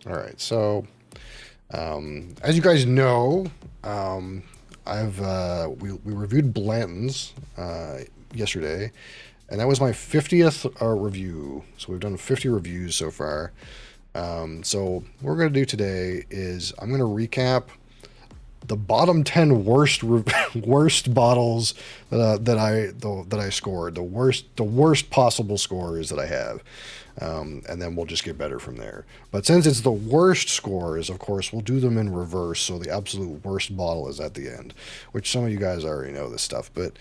All right, so as you guys know, we reviewed Blanton's yesterday, and that was my 50th review. So we've done 50 reviews so far. So what we're gonna do today is I'm gonna recap the bottom 10 worst bottles that I scored, the worst possible scores that I have, and then we'll just get better from there. But since it's the worst scores, of course we'll do them in reverse, so the absolute worst bottle is at the end, which some of you guys already know this stuff. But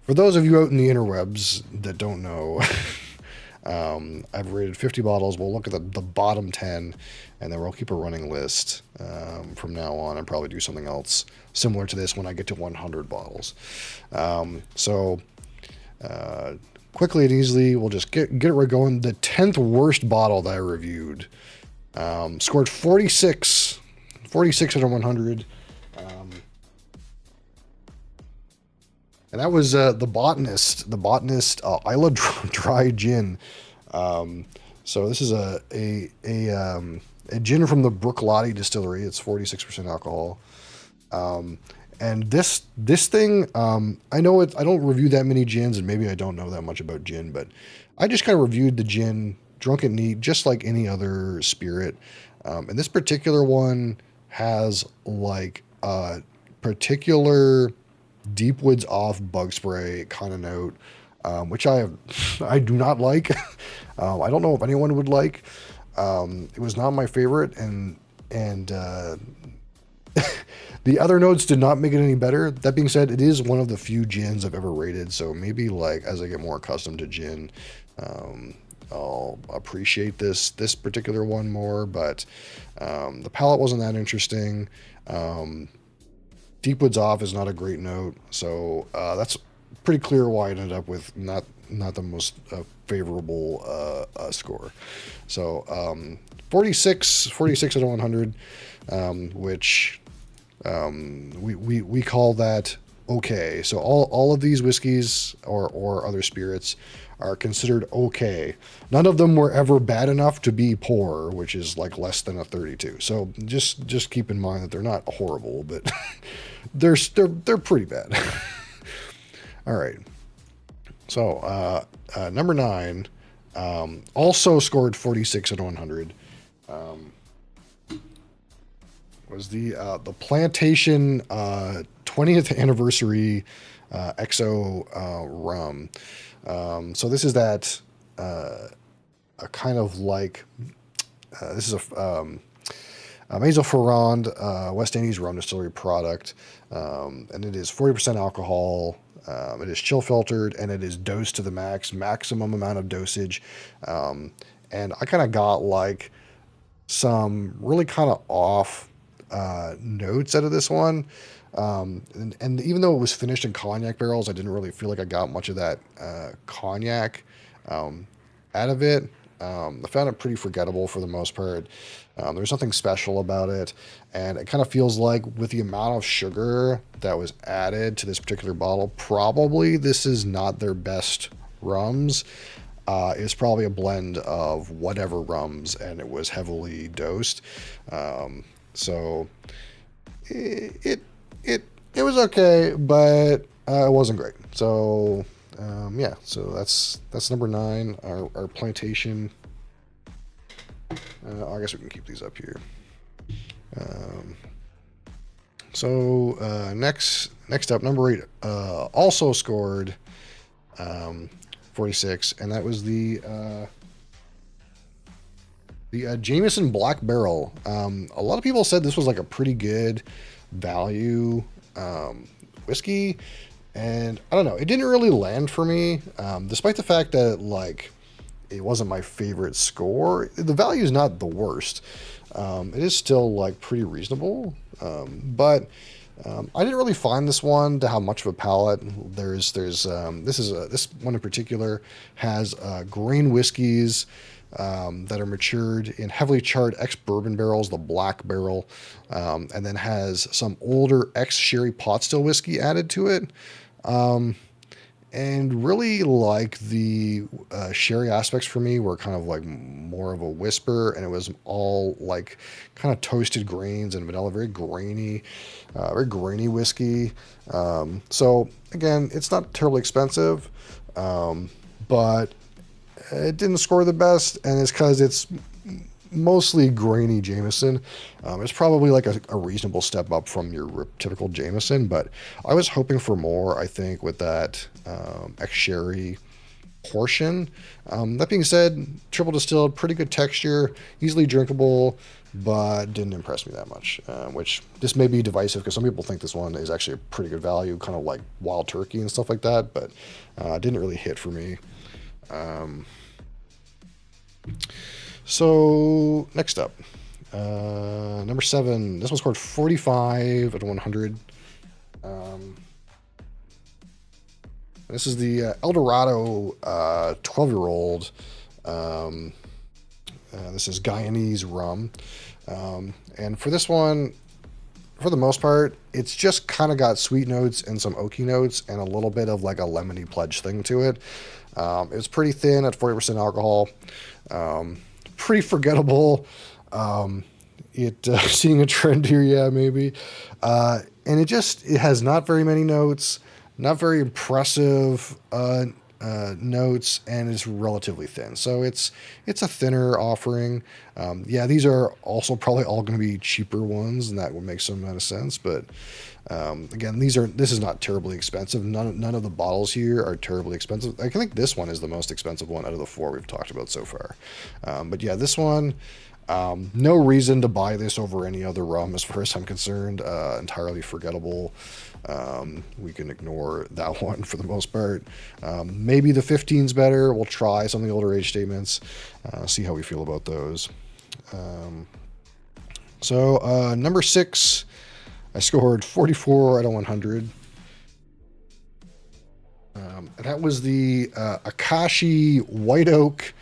for those of you out in the interwebs that don't know, I've rated 50 bottles. We'll look at the bottom 10, and then we'll keep a running list from now on, and probably do something else similar to this when I get to 100 bottles. So quickly and easily, we'll just get it right going. The 10th worst bottle that I reviewed scored 46, 46 out of 100. And that was the botanist Isla Dry Gin. So this is a gin from the Bruichladdich distillery. It's 46% alcohol. And this thing, I know it. I don't review that many gins, and maybe I don't know that much about gin, but I just kind of reviewed the gin, drunk it neat, just like any other spirit. And this particular one has like a particular deep woods off bug spray kind of note, which I do not like. I don't know if anyone would like. It was not my favorite, and the other notes did not make it any better. That being said, it is one of the few gins I've ever rated, so maybe like as I get more accustomed to gin, I'll appreciate this particular one more. But the palette wasn't that interesting. Deep Woods Off is not a great note, so that's pretty clear why I ended up with not the most favorable score. So 46 out of 100, which we call that okay. So all of these whiskeys or other spirits are considered okay. None of them were ever bad enough to be poor, which is like less than a 32. So just keep in mind that they're not horrible, but they're pretty bad. All right. So number 9 also scored 46 out of 100. Was the Plantation 20th anniversary XO rum. So this is that a kind of like this is a Maison Ferrand West Indies rum distillery product, and it is 40% alcohol. It is chill filtered, and it is dosed to the maximum amount of dosage. And I kind of got like some really kind of off notes out of this one. And even though it was finished in cognac barrels, I didn't really feel like I got much of that cognac out of it. I found it pretty forgettable for the most part. There's nothing special about it, and it kind of feels like with the amount of sugar that was added to this particular bottle, probably this is not their best rums. It's probably a blend of whatever rums, and it was heavily dosed. So it it was okay, but it wasn't great. So yeah, so that's number 9. Our plantation. I guess we can keep these up here. Um, so next up, number 8 also scored 46, and that was the Jameson Black Barrel. A lot of people said this was like a pretty good value whiskey, and I don't know, it didn't really land for me, despite the fact that like it wasn't my favorite score. The value is not the worst. It is still like pretty reasonable, but I didn't really find this one to have much of a palate. This one in particular has grain whiskeys that are matured in heavily charred ex-bourbon barrels, the black barrel, and then has some older ex-sherry pot still whiskey added to it. and really like the sherry aspects for me were kind of like more of a whisper, and it was all like kind of toasted grains and vanilla, very grainy whiskey. So again, it's not terribly expensive, but it didn't score the best, and it's because it's mostly grainy Jameson. It's probably like a reasonable step up from your typical Jameson, but I was hoping for more, I think, with that ex-sherry portion. That being said, triple distilled, pretty good texture, easily drinkable, but didn't impress me that much, which this may be divisive because some people think this one is actually a pretty good value, kind of like Wild Turkey and stuff like that, but didn't really hit for me. So next up, number 7. This one scored 45 out of 100. This is the Eldorado 12-year-old. This is Guyanese rum. And for this one, for the most part, it's just kind of got sweet notes and some oaky notes and a little bit of like a lemony pledge thing to it. It was pretty thin at 40% alcohol. Pretty forgettable. Seeing a trend here, yeah, maybe. And it has not very many notes, not very impressive notes, and it's relatively thin. So it's a thinner offering. Yeah, these are also probably all going to be cheaper ones, and that would make some amount of sense. But again, this is not terribly expensive. None of the bottles here are terribly expensive. I think this one is the most expensive one out of the 4 we've talked about so far. But yeah, this one, no reason to buy this over any other rum as far as I'm concerned. Entirely forgettable. We can ignore that one for the most part. Maybe the 15's better. We'll try some of the older age statements, see how we feel about those. So number 6, I scored 44 out of 100. And that was the Akashi White Oak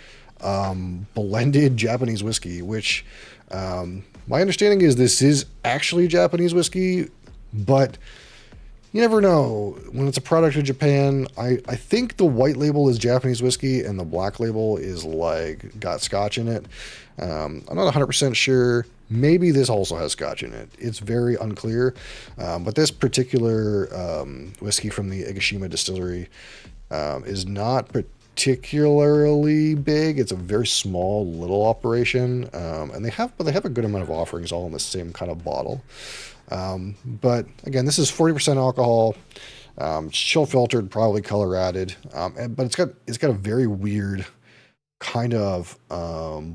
blended Japanese whiskey, which my understanding is this is actually Japanese whiskey, but you never know when it's a product of Japan. I think the white label is Japanese whiskey and the black label is like got scotch in it. I'm not 100% sure. Maybe this also has scotch in it. It's very unclear. But this particular whiskey from the Igashima distillery is not particularly big. It's a very small little operation. And they have a good amount of offerings all in the same kind of bottle. But again, this is 40% alcohol, chill filtered, probably color added. But it's got a very weird kind of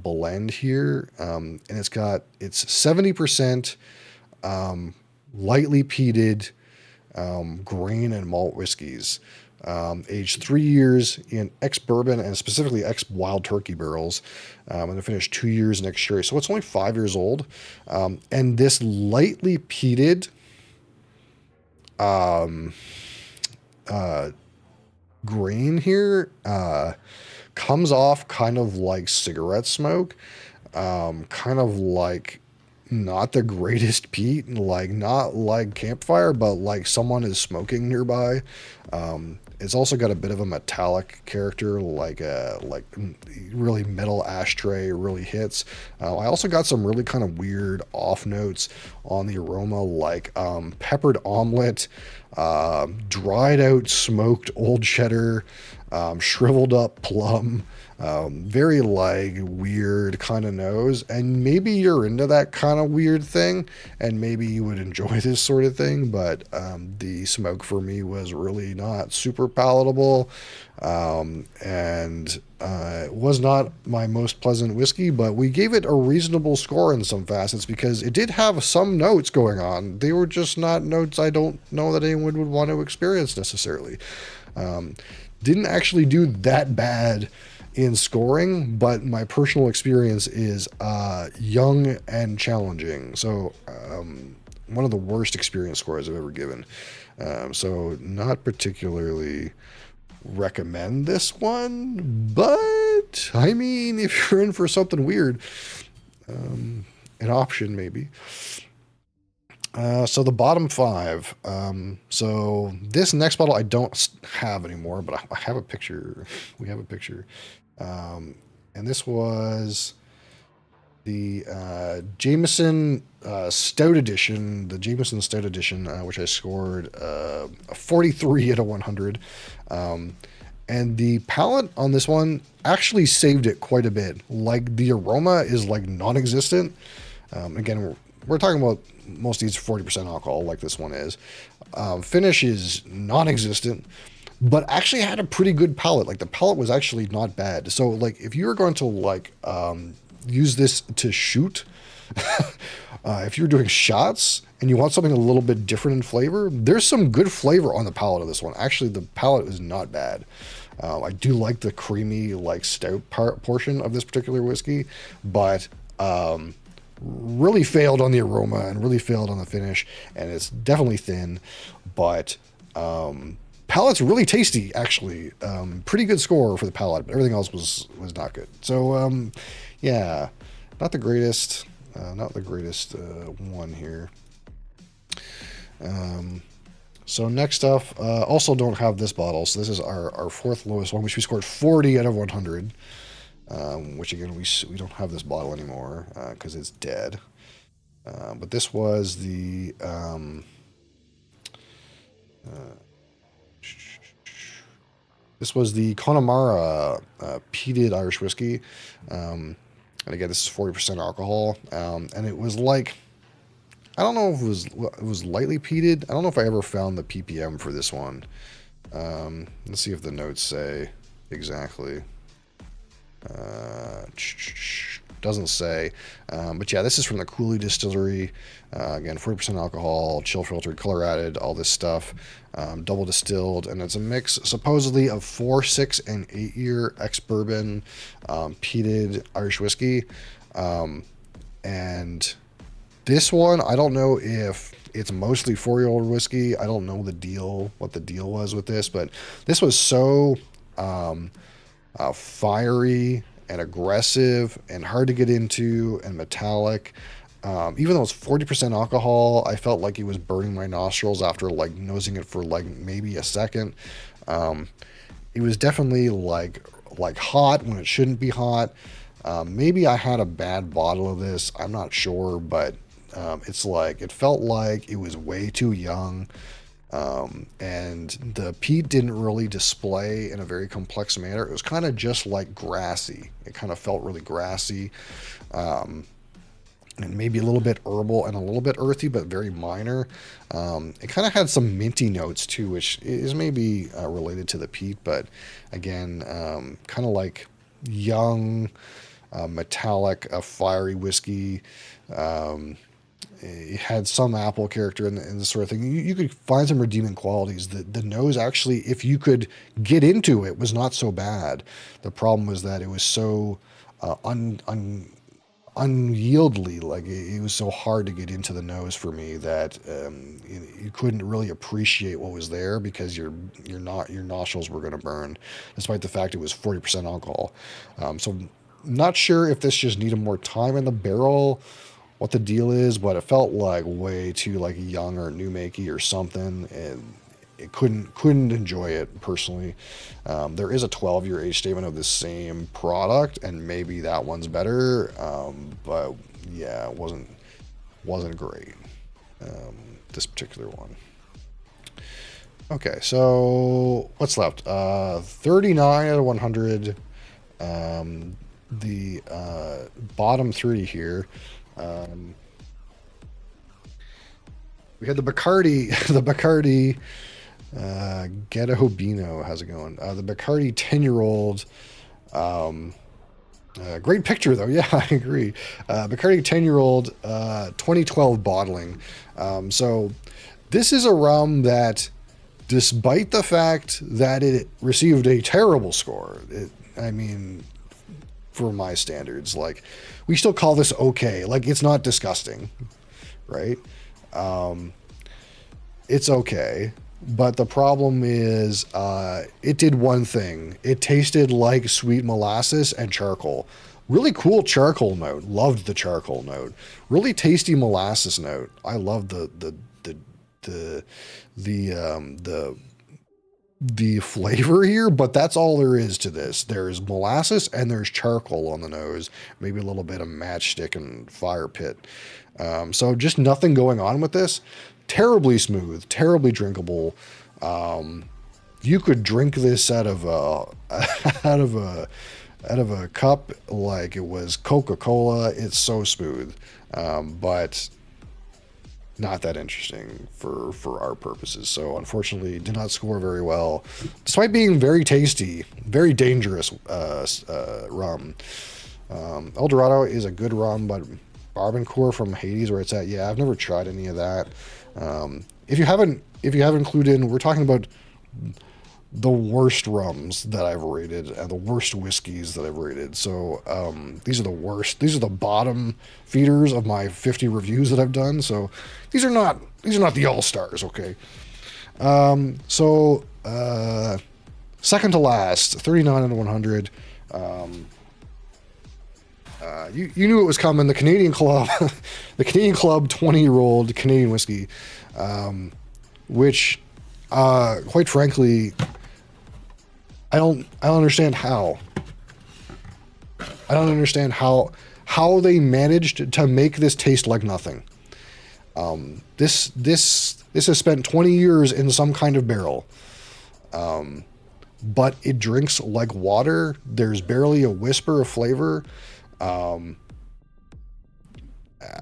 blend here. And it's 70% lightly peated grain and malt whiskeys, aged 3 years in ex-bourbon and specifically ex-wild turkey barrels, and they're finished 2 years in ex-sherry. So it's only 5 years old. And this lightly peated grain here comes off kind of like cigarette smoke, kind of like not the greatest peat, like not like campfire, but like someone is smoking nearby. It's also got a bit of a metallic character, like really metal ashtray really hits. I also got some really kind of weird off notes on the aroma, like peppered omelet, dried out smoked old cheddar, shriveled up plum, very like weird kind of nose. And maybe you're into that kind of weird thing and maybe you would enjoy this sort of thing, but the smoke for me was really not super palatable, and it was not my most pleasant whiskey, but we gave it a reasonable score in some facets because it did have some notes going on. They were just not notes I don't know that anyone would want to experience necessarily. Didn't actually do that bad in scoring, but my personal experience is young and challenging. So one of the worst experience scores I've ever given. So not particularly recommend this one, but I mean, if you're in for something weird, an option maybe. So the bottom five. So this next bottle I don't have anymore, but I have a picture. We have a picture. Um, and this was the Jameson Stout Edition, the Jameson Stout Edition, which I scored a 43 out of 100. Um, and the palate on this one actually saved it quite a bit. Like the aroma is like non-existent. Again, we're talking about most of these 40% alcohol, like this one is. Finish is non-existent, but actually had a pretty good palate. Like the palate was actually not bad. So like if you were going to like use this to shoot, if you're doing shots and you want something a little bit different in flavor, there's some good flavor on the palate of this one. Actually, the palate is not bad. I do like the creamy, like stout portion of this particular whiskey, but really failed on the aroma and really failed on the finish. And it's definitely thin, but palate's really tasty. Actually, pretty good score for the palate, but everything else was not good. So yeah, not the greatest. Not the greatest one here. So next up, also don't have this bottle. So this is our fourth lowest one, which we scored 40 out of 100. Which again, we don't have this bottle anymore because it's dead. But this was the Connemara peated Irish whiskey. And again, this is 40% alcohol. And it was like, I don't know if it was lightly peated. I don't know if I ever found the ppm for this one. Let's see if the notes say exactly. Doesn't say. But yeah, this is from the Cooley Distillery. Again, 40% alcohol, chill filtered, color added, all this stuff. Double distilled, and it's a mix supposedly of 4, 6, and 8 year ex-bourbon peated Irish whiskey. And this one, I don't know if it's mostly 4-year-old whiskey. I don't know what the deal was with this, but this was so fiery and aggressive and hard to get into and metallic. Even though it's 40% alcohol, I felt like it was burning my nostrils after like nosing it for like maybe a second. It was definitely like hot when it shouldn't be hot. Maybe I had a bad bottle of this. I'm not sure, but it's like it felt like it was way too young. And the peat didn't really display in a very complex manner. It was kind of just like grassy. It kind of felt really grassy. And maybe a little bit herbal and a little bit earthy, but very minor. It kind of had some minty notes too, which is maybe related to the peat, but again, kind of like young, metallic, fiery whiskey. It had some apple character and this sort of thing. You could find some redeeming qualities. The nose actually, if you could get into it, was not so bad. The problem was that it was so unyieldly, like it was so hard to get into the nose for me that you couldn't really appreciate what was there because your nostrils were going to burn, despite the fact it was 40% alcohol. So not sure if this just needed more time in the barrel, what the deal is, but it felt like way too like young or new makey or something, and it couldn't enjoy it personally. There is a 12-year age statement of the same product, and maybe that one's better. But yeah, it wasn't great. This particular one. Okay, so what's left? 39 out of 100. The bottom three here. We had the Bacardi, the Bacardi Ghetto Bino. How's it going? The Bacardi 10-year-old. Great picture though. Yeah, I agree. Bacardi 10-year-old 2012 bottling. So this is a rum that, despite the fact that it received a terrible score, I mean, for my standards, like we still call this okay. Like it's not disgusting, right? It's okay. But the problem is, it did one thing. It tasted like sweet molasses and charcoal. Really cool charcoal note. Loved the charcoal note. Really tasty molasses note. I love the the the flavor here, but that's all there is to this. There's molasses and there's charcoal on the nose, maybe a little bit of matchstick and fire pit. So just nothing going on with this. Terribly smooth, terribly drinkable. You could drink this out of a out of a cup like it was Coca-Cola. It's so smooth, but not that interesting for our purposes. So unfortunately, did not score very well, despite being very tasty, very dangerous rum. El Dorado is a good rum, but Barbancourt from Hades, where it's at, yeah, I've never tried any of that. If you haven't clued in, we're talking about the worst rums that I've rated and the worst whiskeys that I've rated. So these are the worst. These are the bottom feeders of my 50 reviews that I've done. So these are not the all stars. Okay. Second to last, 39 out of 100. You knew it was coming. The Canadian Club, the Canadian Club 20-year-old Canadian whiskey, which, quite frankly, I don't understand how. I don't understand how they managed to make this taste like nothing. This has spent 20 years in some kind of barrel, but it drinks like water. There's barely a whisper of flavor. I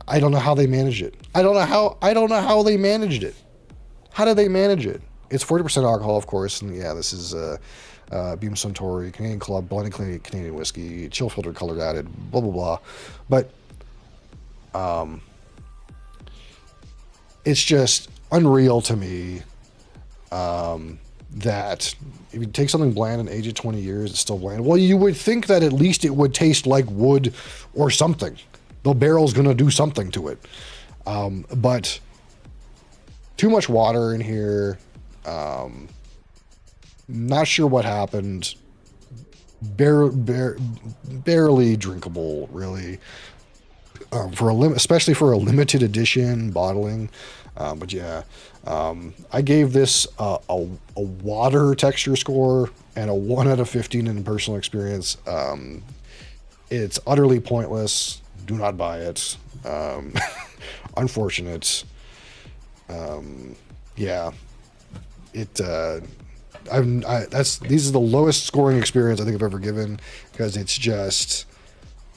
don't know how they managed it. I don't know how they managed it. How did they manage it? It's 40% alcohol, of course, and yeah, this is Beam Suntory, Canadian Club, blended Canadian whiskey, chill filtered, colored added, blah blah blah. But it's just unreal to me that if you take something bland and age it 20 years, it's still bland. Well, you would think that at least it would taste like wood or something. The barrel's gonna do something to it, but too much water in here. Not sure what happened. Barely drinkable, really. Especially for a limited edition bottling. But yeah, I gave this a water texture score and a 1 out of 15 in personal experience. It's utterly pointless. Do not buy it. Unfortunate. Yeah. These are the lowest scoring experience I think I've ever given, because it's just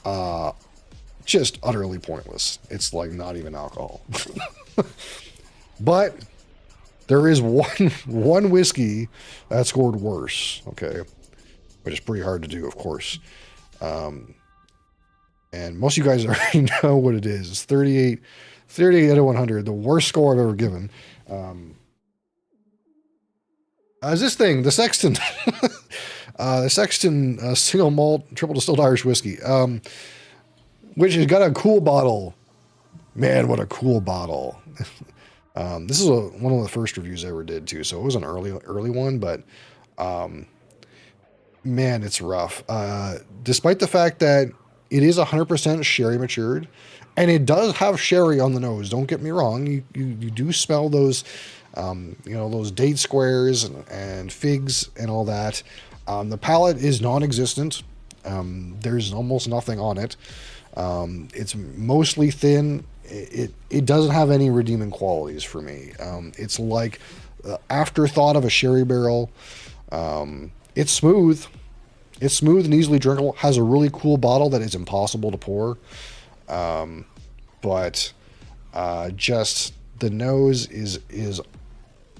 utterly pointless. It's like not even alcohol. But there is one whiskey that scored worse, okay, which is pretty hard to do, of course. And most of you guys already know what it is. It's 38 out of 100, the worst score I've ever given. Is this thing, the Sexton, the Sexton single malt triple distilled Irish whiskey, which has got a cool bottle. Man, what a cool bottle. This is one of the first reviews I ever did too, so it was an early one, but man, it's rough. Despite the fact that it is 100% sherry matured, and it does have sherry on the nose. Don't get me wrong. You do smell those, those date squares and figs and all that. The palate is non-existent. There's almost nothing on it. It's mostly thin. It doesn't have any redeeming qualities for me. It's like the afterthought of a sherry barrel. It's smooth. It's smooth and easily drinkable. Has a really cool bottle that is impossible to pour. But just the nose is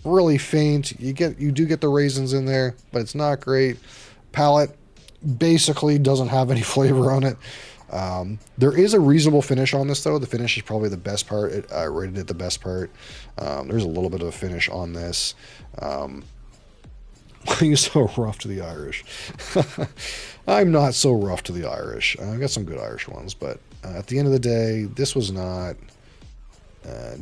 really faint. You do get the raisins in there, but it's not great. Palate basically doesn't have any flavor on it. There is a reasonable finish on this, though. The finish is probably the best part. I rated it the best part. There's a little bit of a finish on this. Why are you so rough to the Irish? I'm not so rough to the Irish. I've got some good Irish ones, but at the end of the day, this was not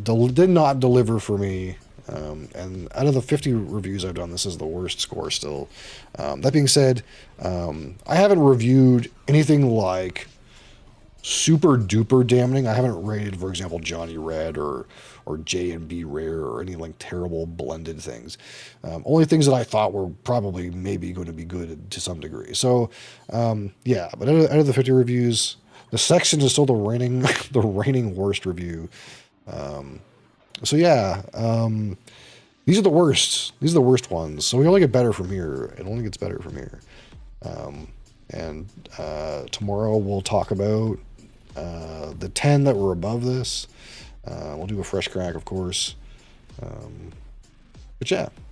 did not deliver for me. And out of the 50 reviews I've done, this is the worst score still. That being said, I haven't reviewed anything like super duper damning. I haven't rated, for example, Johnny Red or J and B Rare or any like terrible blended things. Only things that I thought were probably maybe going to be good to some degree. So yeah, but out of the 50 reviews, the section is still the reigning the reigning worst review. So yeah, these are the worst. These are the worst ones. So we only get better from here. It only gets better from here. And tomorrow we'll talk about the 10 that were above this. We'll do a fresh crack, of course. But yeah,